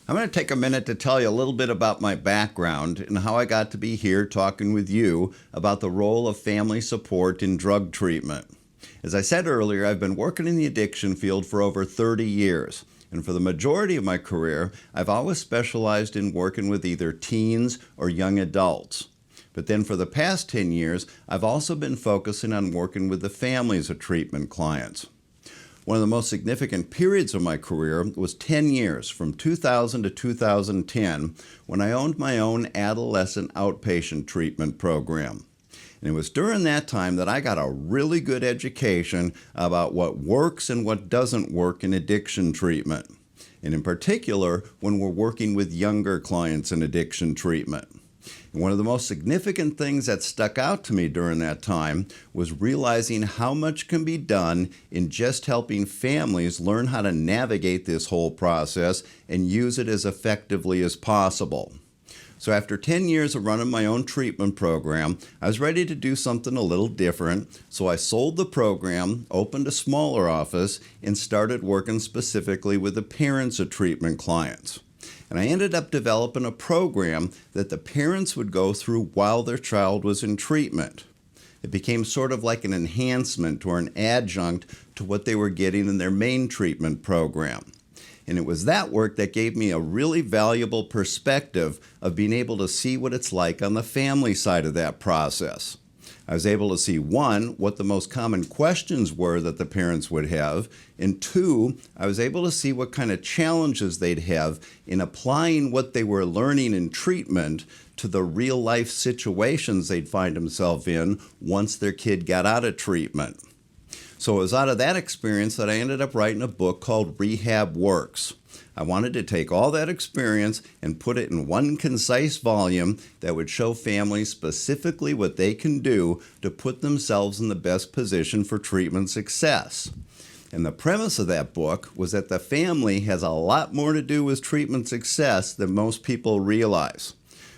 I'm going to take a minute to tell you a little bit about my background and how I got to be here talking with you about the role of family support in drug treatment. As I said earlier, I've been working in the addiction field for over 30 years. And for the majority of my career, I've always specialized in working with either teens or young adults. But then for the past 10 years, I've also been focusing on working with the families of treatment clients. One of the most significant periods of my career was 10 years, from 2000 to 2010, when I owned my own adolescent outpatient treatment program. And it was during that time that I got a really good education about what works and what doesn't work in addiction treatment, and in particular when we're working with younger clients in addiction treatment. And one of the most significant things that stuck out to me during that time was realizing how much can be done in just helping families learn how to navigate this whole process and use it as effectively as possible. So after 10 years of running my own treatment program, I was ready to do something a little different, so I sold the program, opened a smaller office, and started working specifically with the parents of treatment clients. And I ended up developing a program that the parents would go through while their child was in treatment. It became sort of like an enhancement or an adjunct to what they were getting in their main treatment program. And it was that work that gave me a really valuable perspective of being able to see what it's like on the family side of that process. I was able to see, one, what the most common questions were that the parents would have, and two, I was able to see what kind of challenges they'd have in applying what they were learning in treatment to the real-life situations they'd find themselves in once their kid got out of treatment. So it was out of that experience that I ended up writing a book called RehabWorks. I wanted to take all that experience and put it in one concise volume that would show families specifically what they can do to put themselves in the best position for treatment success. And the premise of that book was that the family has a lot more to do with treatment success than most people realize.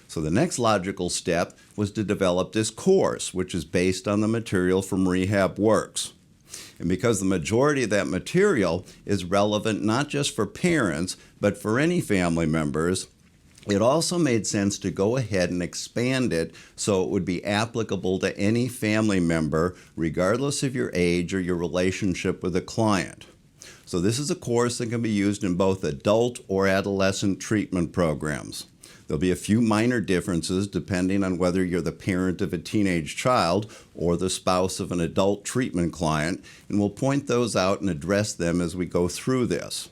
So the next logical step was to develop this course, which is based on the material from RehabWorks. And because the majority of that material is relevant not just for parents, but for any family members, it also made sense to go ahead and expand it so it would be applicable to any family member, regardless of your age or your relationship with a client. So this is a course that can be used in both adult or adolescent treatment programs. There'll be a few minor differences depending on whether you're the parent of a teenage child or the spouse of an adult treatment client, and we'll point those out and address them as we go through this.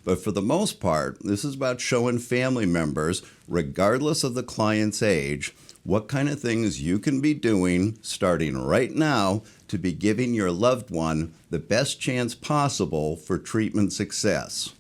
But for the most part, this is about showing family members, regardless of the client's age, what kind of things you can be doing starting right now to be giving your loved one the best chance possible for treatment success.